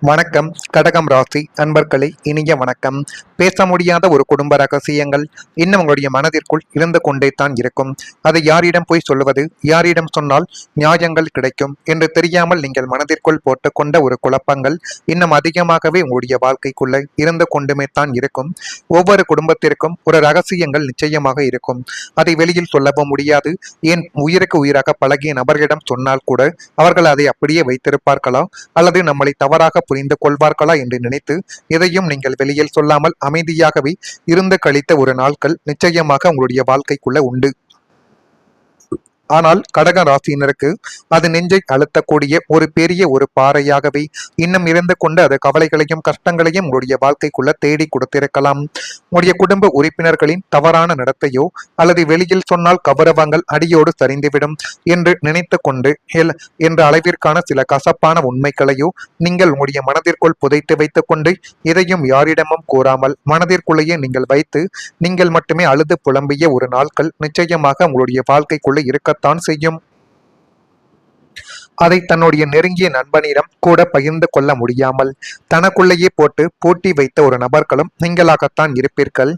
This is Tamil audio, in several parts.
வணக்கம் கடகம் ராசி நண்பர்களே, இனிய வணக்கம். பேச முடியாத ஒரு குடும்ப ரகசியங்கள் இன்னும் உங்களுடைய மனதிற்குள் இருந்து கொண்டே தான் இருக்கும். அதை யாரிடம் போய் சொல்லுவது, யாரிடம் சொன்னால் நியாயங்கள் கிடைக்கும் என்று தெரியாமல் நீங்கள் மனதிற்குள் போட்டுக்கொண்ட ஒரு குழப்பங்கள் இன்னும் அதிகமாகவே உங்களுடைய வாழ்க்கைக்குள்ள இருந்து கொண்டுமே தான் இருக்கும். ஒவ்வொரு குடும்பத்திற்கும் ஒரு ரகசியங்கள் நிச்சயமாக இருக்கும். அதை வெளியில் சொல்லவும் முடியாது. ஏன் உயிருக்கு உயிராக பழகிய நபர்களிடம் சொன்னால் கூட அவர்கள் அதை அப்படியே வைத்திருப்பார்களா, அல்லது நம்மளை தவறாக புரிந்து கொள்வார்களா என்று நினைத்து எதையும் நீங்கள் வெளியில் சொல்லாமல் அமைதியாகவே இருந்து கழித்த ஒரு நாட்கள் நிச்சயமாக உங்களுடைய வாழ்க்கைக்குள்ள உண்டு. ஆனால் கடக ராசியினருக்கு அது நெஞ்சை அழுத்தக்கூடிய ஒரு பெரிய ஒரு பாறையாகவே இன்னும் இருந்து கொண்டு அது கவலைகளையும் கஷ்டங்களையும் உங்களுடைய வாழ்க்கைக்குள்ள தேடி கொடுத்திருக்கலாம். உங்களுடைய குடும்ப உறுப்பினர்களின் தவறான நடத்தையோ அல்லது வெளியில் சொன்னால் கௌரவங்கள் அடியோடு சரிந்துவிடும் என்று நினைத்து கொண்டு என்ற அளவிற்கான சில கசப்பான உண்மைகளையோ நீங்கள் உங்களுடைய மனதிற்குள் புதைத்து வைத்துக் கொண்டு எதையும் யாரிடமும் கூறாமல் மனதிற்குள்ளேயே நீங்கள் வைத்து நீங்கள் மட்டுமே அழுது புலம்பிய ஒரு நாட்கள் நிச்சயமாக உங்களுடைய வாழ்க்கைக்குள்ள இருக்க தான் செய்யும். அதை தன்னுடைய நெருங்கிய நண்பனிடம் கூட பகிர்ந்து கொள்ள முடியாமல் தனக்குள்ளேயே போட்டு பூட்டி வைத்த ஒரு நபர்களும் நீங்களாகத்தான் இருப்பீர்கள்.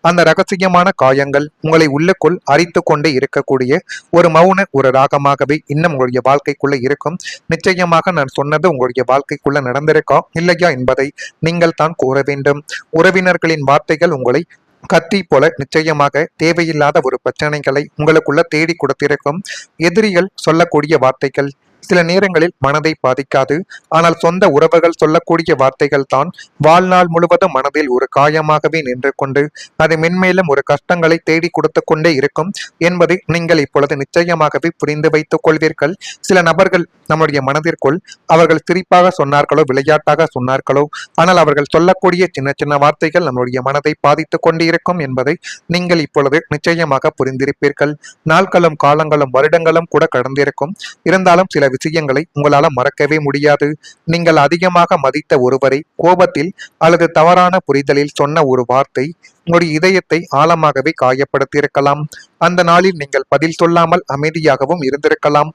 அந்த ரகசியமான காயங்கள் உங்களை உள்ளுக்குள் அரித்து கொண்டே இருக்கக்கூடிய ஒரு மௌன ஒரு ராகமாகவே இன்னும் உங்களுடைய வாழ்க்கைக்குள்ள இருக்கும். நிச்சயமாக நான் சொன்னது உங்களுடைய வாழ்க்கைக்குள்ள நடந்திருக்கா இல்லையா என்பதை நீங்கள் தான் கூற வேண்டும். உறவினர்களின் வார்த்தைகள் உங்களை கத்தி போல நிச்சயமாக தேவையில்லாத ஒரு பிரச்சனைகளை உங்களுக்குள்ள தேடி கொடுத்திருக்கும். எதிரிகள் சொல்லக்கூடிய வார்த்தைகள் சில நேரங்களில் மனதை பாதிக்காது. ஆனால் சொந்த உறவுகள் சொல்லக்கூடிய வார்த்தைகள் தான் வாழ்நாள் முழுவதும் மனதில் ஒரு காயமாகவே நின்று கொண்டு அது மென்மேலும் ஒரு கஷ்டங்களை தேடி கொடுத்து கொண்டே இருக்கும் என்பதை நீங்கள் இப்பொழுது நிச்சயமாகவே புரிந்து வைத்துக் கொள்வீர்கள். சில நபர்கள் நம்முடைய மனதிற்குள் அவர்கள் சிரிப்பாக சொன்னார்களோ விளையாட்டாக சொன்னார்களோ, ஆனால் அவர்கள் சொல்லக்கூடிய சின்ன சின்ன வார்த்தைகள் நம்முடைய மனதை பாதித்துக் கொண்டே இருக்கும் என்பதை நீங்கள் இப்பொழுது நிச்சயமாக புரிந்திருப்பீர்கள். நாட்களும் காலங்களும் வருடங்களும் கூட கடந்திருக்கும். இருந்தாலும் சில விஷயங்களை உங்களால மறக்கவே முடியாது. நீங்கள் அதிகமாக மதித்த ஒருவரை கோபத்தில் அல்லது தவறான புரிதலில் சொன்ன ஒரு வார்த்தை உங்களுடைய இதயத்தை ஆழமாகவே காயப்படுத்தியிருக்கலாம். அந்த நாளில் நீங்கள் பதில் சொல்லாமல் அமைதியாகவும் இருந்திருக்கலாம்.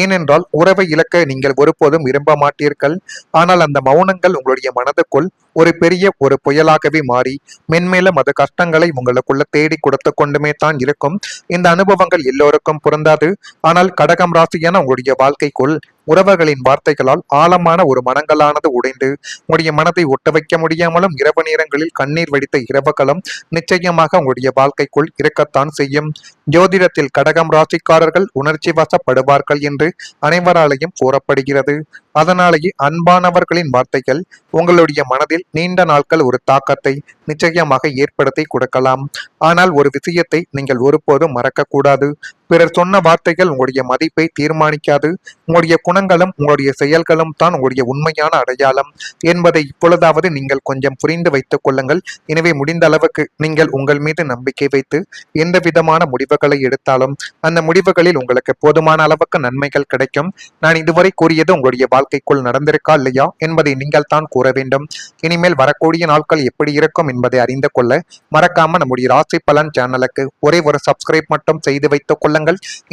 ஏனென்றால் உறவை இழக்க நீங்கள் ஒருபோதும் விரும்ப மாட்டீர்கள். ஆனால் அந்த மௌனங்கள் உங்களுடைய மனதுக்குள் ஒரு பெரிய ஒரு புயலாகவே மாறி மென்மேலும் அது கஷ்டங்களை உங்களுக்குள்ள தேடி கொடுத்து கொண்டுமே தான் இருக்கும். இந்த அனுபவங்கள் எல்லோருக்கும் பொருந்தாது. ஆனால் கடகம் ராசியான உங்களுடைய வாழ்க்கைக்குள் உறவுகளின் வார்த்தைகளால் ஆழமான ஒரு மனங்களானது உடைந்து உங்களுடைய மனதை ஒட்ட வைக்க முடியாமலும் இரவு நேரங்களில் கண்ணீர் வடித்த இரவுகளும் நிச்சயமாக உங்களுடைய வாழ்க்கைக்குள் இருக்கத்தான் செய்யும். ஜோதிடத்தில் கடகம் ராசிக்காரர்கள் உணர்ச்சி வசப்படுவார்கள் என்று அனைவராலையும் கூறப்படுகிறது. அதனாலேயே அன்பானவர்களின் வார்த்தைகள் உங்களுடைய மனதில் நீண்ட நாட்கள் ஒரு தாக்கத்தை நிச்சயமாக ஏற்படுத்தி கொடுக்கலாம். ஆனால் ஒரு விஷயத்தை நீங்கள் ஒருபோதும் மறக்கக்கூடாது. பிறர் சொன்ன வார்த்தைகள் உங்களுடைய மதிப்பை தீர்மானிக்காது. உங்களுடைய குணங்களும் உங்களுடைய செயல்களும் தான் உங்களுடைய உண்மையான அடையாளம் என்பதை இப்பொழுதாவது நீங்கள் கொஞ்சம் புரிந்து வைத்துக் கொள்ளுங்கள். எனவே முடிந்த அளவுக்கு நீங்கள் உங்கள் மீது நம்பிக்கை வைத்து எந்த விதமான முடிவுகளை எடுத்தாலும் அந்த முடிவுகளில் உங்களுக்கு போதுமான அளவுக்கு நன்மைகள் கிடைக்கும். நான் இதுவரை கூறியது உங்களுடைய வாழ்க்கைக்குள் நடந்திருக்கா இல்லையா என்பதை நீங்கள் தான் கூற வேண்டும். இனிமேல் வரக்கூடிய நாட்கள் எப்படி இருக்கும் என்பதை அறிந்து கொள்ள மறக்காம நம்முடைய ராசி பலன் சேனலுக்கு ஒரே ஒரு சப்ஸ்கிரைப் மட்டும் செய்து வைத்துக் கொள்ளுங்கள்.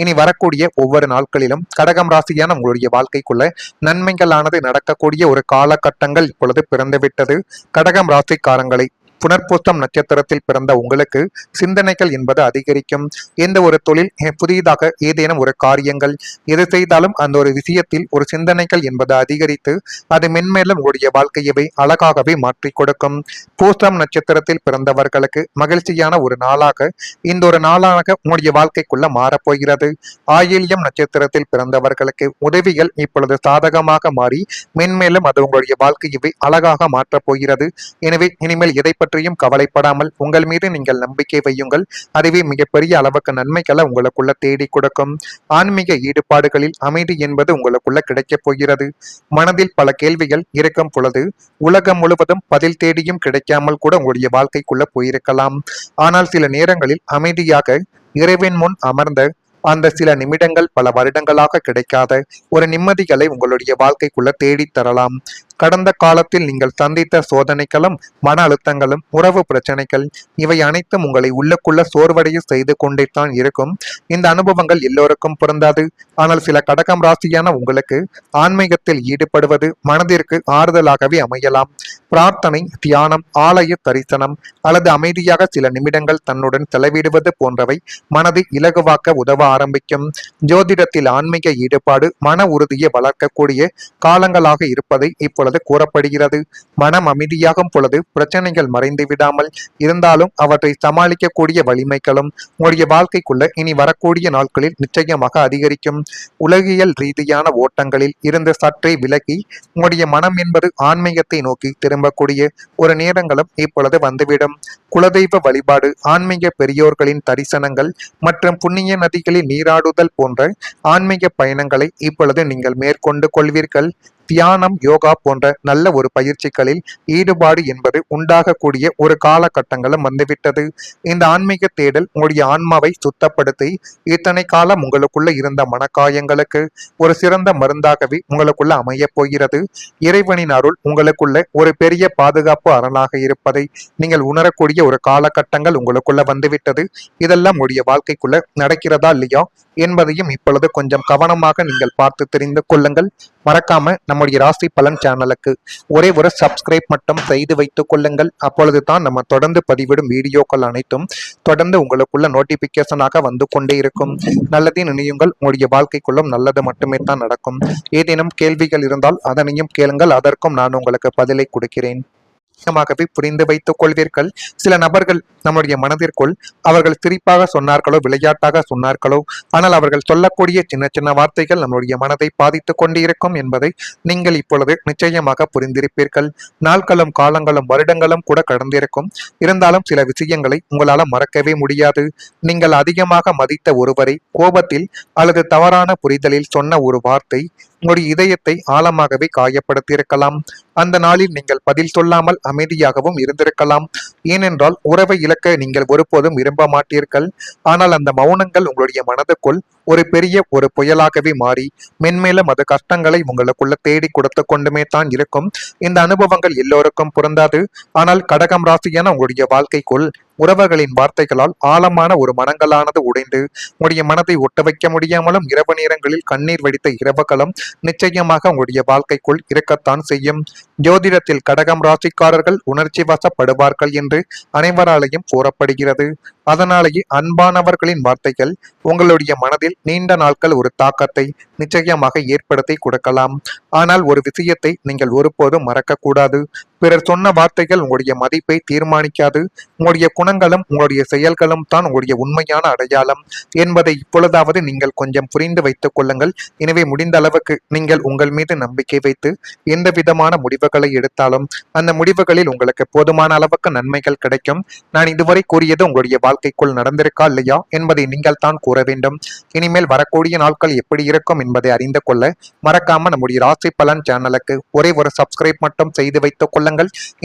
இனி வரக்கூடிய ஒவ்வொரு நாட்களிலும் கடகம் ராசியான உங்களுடைய வாழ்க்கைக்குள்ள நன்மைகளானது நடக்கக்கூடிய ஒரு காலகட்டங்கள் இப்பொழுது பிறந்துவிட்டது. கடகம் ராசிக்காரங்களை புனர்பூசம் நட்சத்திரத்தில் பிறந்த உங்களுக்கு சிந்தனைகள் என்பது அதிகரிக்கும். எந்த ஒரு தொழில் புதிதாக ஏதேனும் ஒரு காரியங்கள் எது செய்தாலும் அந்த ஒரு விஷயத்தில் ஒரு சிந்தனைகள் என்பது அதிகரித்து அது மென்மேலும் உங்களுடைய வாழ்க்கையவை அழகாகவே மாற்றி கொடுக்கும். பூசம் நட்சத்திரத்தில் பிறந்தவர்களுக்கு மகிழ்ச்சியான ஒரு நாளாக இந்த ஒரு நாளாக உங்களுடைய வாழ்க்கைக்குள்ள மாறப்போகிறது. ஆயில்யம் நட்சத்திரத்தில் பிறந்தவர்களுக்கு உதவிகள் இப்பொழுது சாதகமாக மாறி மென்மேலும் அது உங்களுடைய வாழ்க்கையவை அழகாக மாற்றப் போகிறது. எனவே இனிமேல் எதை பற்றியும் கவலைப்படாமல் உங்கள் மீது நீங்கள் நம்பிக்கை வையுங்கள். அதுவே மிகப்பெரிய அளவுக்கு நன்மைகளை உங்களுக்குள்ள தேடி கொடுக்கும். ஆன்மீக ஈடுபாடுகளில் அமைதி என்பது உங்களுக்குள்ள கிடைக்கப் போகிறது. மனதில் பல கேள்விகள் இருக்கும் பொழுது உலகம் முழுவதும் பதில் தேடியும் கிடைக்காமல் கூட உங்களுடைய வாழ்க்கைக்குள்ள போயிருக்கலாம். ஆனால் சில நேரங்களில் அமைதியாக இறைவன் முன் அமர்ந்த அந்த சில நிமிடங்கள் பல வருடங்களாக கிடைக்காத ஒரு நிம்மதிகளை உங்களுடைய வாழ்க்கைக்குள்ள தேடி தரலாம். கடந்த காலத்தில் நீங்கள் சந்தித்த சோதனைகளும் மன அழுத்தங்களும் உறவு பிரச்சனைகள் இவை அனைத்தும் உங்களை உள்ளுக்குள்ள சோர்வடைய செய்து கொண்டே தான் இருக்கும். இந்த அனுபவங்கள் எல்லோருக்கும் பொருந்தாது. ஆனால் சில கடகம் ராசியான உங்களுக்கு ஆன்மீகத்தில் ஈடுபடுவது மனதிற்கு ஆறுதலாகவே அமையலாம். பிரார்த்தனை, தியானம், ஆலய தரிசனம் அல்லது அமைதியாக சில நிமிடங்கள் தன்னுடன் செலவிடுவது போன்றவை மனதை இலகுவாக்க உதவ ஆரம்பிக்கும். ஜோதிடத்தில் ஆன்மீக ஈடுபாடு மன உறுதியை வளர்க்கக்கூடிய காலங்களாக இருப்பதை இப்பொழுது கூறப்படுகிறது. மனம் அமைதியாகும் பொழுது பிரச்சனைகள் மறைந்து விடாமல் இருந்தாலும் அவற்றை சமாளிக்கக்கூடிய வலிமைகளும் உங்களுடைய வாழ்க்கைக்குள்ள இனி வரக்கூடிய நாட்களில் நிச்சயமாக அதிகரிக்கும். உலகியல் ரீதியான ஓட்டங்களில் இருந்து சற்றே விலகி உங்களுடைய மனம் என்பது ஆன்மீகத்தை நோக்கி திரும்பக்கூடிய ஒரு நேரங்களும் இப்பொழுது வந்துவிடும். குலதெய்வ வழிபாடு, ஆன்மீக பெரியோர்களின் தரிசனங்கள் மற்றும் புண்ணிய நதிகளில் நீராடுதல் போன்ற ஆன்மீக பயணங்களை இப்பொழுது நீங்கள் மேற்கொண்டு கொள்வீர்கள். தியானம், யோகா போன்ற நல்ல ஒரு பயிற்சிகளில் ஈடுபாடு என்பது உண்டாகக்கூடிய ஒரு காலகட்டங்களும் வந்துவிட்டது. இந்த ஆன்மீக தேடல் உங்களுடைய ஆன்மாவை சுத்தப்படுத்தி இத்தனை காலம் உங்களுக்குள்ள இருந்த மனக்காயங்களுக்கு ஒரு சிறந்த மருந்தாகவே உங்களுக்குள்ள அமைய போகிறது. இறைவனின் அருள் உங்களுக்குள்ள ஒரு பெரிய பாதுகாப்பு அரணாக இருப்பதை நீங்கள் உணரக்கூடிய ஒரு காலகட்டங்கள் உங்களுக்குள்ள வந்துவிட்டது. இதெல்லாம் உங்களுடைய வாழ்க்கைக்குள்ள நடக்கிறதா இல்லையா என்பதையும் இப்பொழுது கொஞ்சம் கவனமாக நீங்கள் பார்த்து தெரிந்து கொள்ளுங்கள். மறக்காம நம்முடைய ராசி பலன் சேனலுக்கு ஒரே ஒரு சப்ஸ்கிரைப் மட்டும் செய்து வைத்துக் கொள்ளுங்கள். அப்பொழுது தான் நம்ம தொடர்ந்து பதிவிடும் வீடியோக்கள் அனைத்தும் தொடர்ந்து உங்களுக்குள்ள நோட்டிபிகேஷனாக வந்து கொண்டே இருக்கும். நல்லதே நினையுங்கள், உங்களுடைய வாழ்க்கைக்குள்ளும் நல்லது மட்டுமே தான் நடக்கும். ஏதேனும் கேள்விகள் இருந்தால் அதனையும் கேளுங்கள், அதற்கும் நான் உங்களுக்கு பதிலை கொடுக்கிறேன். நிச்சயமாகவே புரிந்து வைத்துக் கொள்வீர்கள். சில நபர்கள் நம்முடைய மனதிற்குள் அவர்கள் சிரிப்பாக சொன்னார்களோ விளையாட்டாக சொன்னார்களோ, ஆனால் அவர்கள் சொல்லக்கூடிய சின்ன சின்ன வார்த்தைகள் நம்முடைய மனதை பாதித்துக் கொண்டு இருக்கும் என்பதை நீங்கள் இப்பொழுது நிச்சயமாக புரிந்திருப்பீர்கள். நாட்களும் காலங்களும் வருடங்களும் கூட கடந்திருக்கும். இருந்தாலும் சில விஷயங்களை உங்களால் மறக்கவே முடியாது. நீங்கள் அதிகமாக மதித்த ஒருவரை கோபத்தில் அல்லது தவறான புரிதலில் சொன்ன ஒரு வார்த்தை உங்களுடைய இதயத்தை ஆழமாகவே காயப்படுத்தியிருக்கலாம். அந்த நாளில் நீங்கள் பதில் சொல்லாமல் அமைதியாகவும் இருந்திருக்கலாம். ஏனென்றால் உறவை இழக்க நீங்கள் ஒருபோதும் விரும்ப மாட்டீர்கள். ஆனால் அந்த மௌனங்கள் உங்களுடைய மனதுக்குள் ஒரு பெரிய ஒரு புயலாகவே மாறி மென்மேலும் அது கஷ்டங்களை உங்களுக்குள்ள தேடி கொடுத்து கொண்டுமே தான் இருக்கும். இந்த அனுபவங்கள் எல்லோருக்கும் பொருந்தாது. ஆனால் கடகம் ராசியான உங்களுடைய வாழ்க்கைக்குள் உறவுகளின் வார்த்தைகளால் ஆழமான ஒரு மனங்களானது உடைந்து உங்களுடைய மனதை ஒட்ட வைக்க முடியாமலும் இரவு நேரங்களில் கண்ணீர் வடித்த இரவுகளும் நிச்சயமாக உங்களுடைய வாழ்க்கைக்குள் இருக்கத்தான் செய்யும். ஜோதிடத்தில் கடகம் ராசிக்காரர்கள் உணர்ச்சி வசப்படுவார்கள் என்று அனைவராலையும் கூறப்படுகிறது. அதனாலேயே அன்பானவர்களின் வார்த்தைகள் உங்களுடைய மனதில் நீண்ட நாட்கள் ஒரு தாக்கத்தை நிச்சயமாக ஏற்படுத்தி கொடுக்கலாம். ஆனால் ஒரு விஷயத்தை நீங்கள் ஒருபோதும் மறக்கக்கூடாது. பிறர் சொன்ன வார்த்தைகள் உங்களுடைய மதிப்பை தீர்மானிக்காது. உங்களுடைய குணங்களும் உங்களுடைய செயல்களும் தான் உங்களுடைய உண்மையான அடையாளம் என்பதை இப்பொழுதாவது நீங்கள் கொஞ்சம் புரிந்து வைத்துக் கொள்ளுங்கள். எனவே முடிந்த அளவுக்கு நீங்கள் உங்கள் மீது நம்பிக்கை வைத்து எந்த விதமான முடிவுகளை எடுத்தாலும் அந்த முடிவுகளில் உங்களுக்கு போதுமான அளவுக்கு நன்மைகள் கிடைக்கும். நான் இதுவரை கூறியது உங்களுடைய வாழ்க்கைக்குள் நடந்திருக்கா இல்லையா என்பதை நீங்கள் தான் கூற வேண்டும். இனிமேல் வரக்கூடிய நாட்கள் எப்படி இருக்கும் என்பதை அறிந்து கொள்ள மறக்காம நம்முடைய ராசி பலன் சேனலுக்கு ஒரே ஒரு சப்ஸ்கிரைப் மட்டும் செய்து வைத்துக் கொள்ளுங்கள்.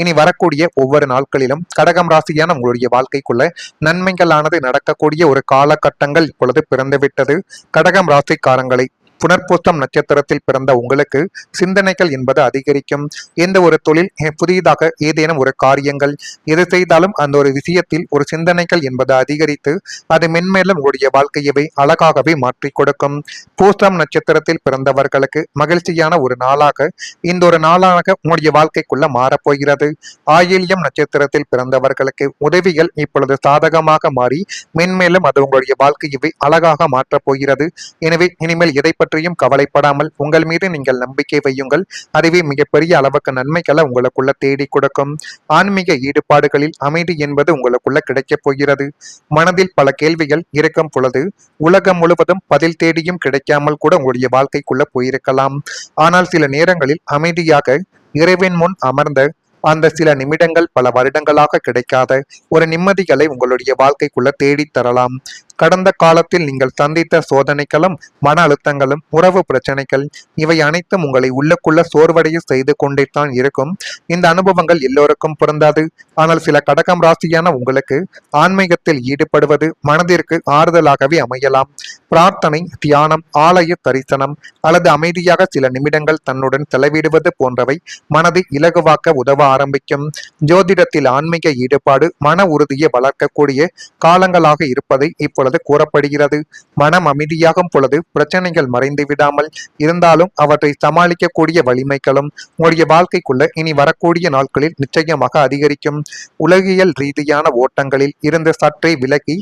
இனி வரக்கூடிய ஒவ்வொரு நாட்களிலும் கடகம் ராசியான உங்களுடைய வாழ்க்கைக்குள்ள நன்மைகளானது நடக்கக்கூடிய ஒரு காலகட்டங்கள் இப்பொழுது பிறந்துவிட்டது. கடகம் ராசிக்காரங்களை புனர்பூசம் நட்சத்திரத்தில் பிறந்த உங்களுக்கு சிந்தனைகள் என்பது அதிகரிக்கும். எந்த ஒரு தொழில் புதிதாக ஏதேனும் ஒரு காரியங்கள் எது செய்தாலும் அந்த ஒரு விஷயத்தில் ஒரு சிந்தனைகள் என்பது அதிகரித்து அது மென்மேலும் உங்களுடைய வாழ்க்கையவே அழகாகவே மாற்றி கொடுக்கும். பூசம் நட்சத்திரத்தில் பிறந்தவர்களுக்கு மகிழ்ச்சியான ஒரு நாளாக இந்த ஒரு நாளாக உங்களுடைய வாழ்க்கைக்குள்ள மாறப்போகிறது. ஆயில்யம் நட்சத்திரத்தில் பிறந்தவர்களுக்கு உதவிகள் இப்பொழுது சாதகமாக மாறி மென்மேலும் அது உங்களுடைய வாழ்க்கையவே அழகாக மாற்றப் போகிறது. எனவே இனிமேல் எதை பற்றியும் கவலைப்படாமல் உங்கள் மீது நீங்கள் நம்பிக்கை வையுங்கள். அதுவே மிகப்பெரிய அளவுக்கு நன்மைகளை உங்களுக்குள்ள தேடி கொடுக்கும். ஆன்மீக ஈடுபாடுகளில் அமைதி என்பது உங்களுக்குள்ள கிடைக்கப் போகிறது. மனதில் பல கேள்விகள் இருக்கும் பொழுது உலகம் முழுவதும் பதில் தேடியும் கிடைக்காமல் கூட உங்களுடைய வாழ்க்கைக்குள்ள போயிருக்கலாம். ஆனால் சில நேரங்களில் அமைதியாக இறைவன் முன் அமர்ந்த அந்த சில நிமிடங்கள் பல வருடங்களாக கிடைக்காத ஒரு நிம்மதிகளை உங்களுடைய வாழ்க்கைக்குள்ள தேடி தரலாம். கடந்த காலத்தில் நீங்கள் சந்தித்த சோதனைகளும் மன அழுத்தங்களும் உறவு பிரச்சனைகள் இவை அனைத்தும் உங்களை உள்ளுக்குள்ள சோர்வடைய செய்து கொண்டே தான் இருக்கும். இந்த அனுபவங்கள் எல்லோருக்கும் பொருந்தாது. ஆனால் சில கடகம் ராசியான உங்களுக்கு ஆன்மீகத்தில் ஈடுபடுவது மனதிற்கு ஆறுதலாகவே அமையலாம். பிரார்த்தனை, தியானம், ஆலய தரிசனம் அல்லது அமைதியாக சில நிமிடங்கள் தன்னுடன் செலவிடுவது போன்றவை மனதை இலகுவாக்க உதவ ஆரம்பிக்கும். ஜோதிடத்தில் ஆன்மீக ஈடுபாடு மன உறுதியை வளர்க்கக்கூடிய காலங்களாக இருப்பதை இப்பொழுது கூறப்படுகிறது. மனம் அமைதியாகும் பொழுது பிரச்சனைகள் மறைந்து விடாமல் இருந்தாலும் அவற்றை சமாளிக்கக்கூடிய வலிமைகளும் உங்களுடைய வாழ்க்கைக்குள்ள இனி வரக்கூடிய நாட்களில் நிச்சயமாக அதிகரிக்கும். உலகியல் ரீதியான ஓட்டங்களில் இருந்து சற்றே விலகி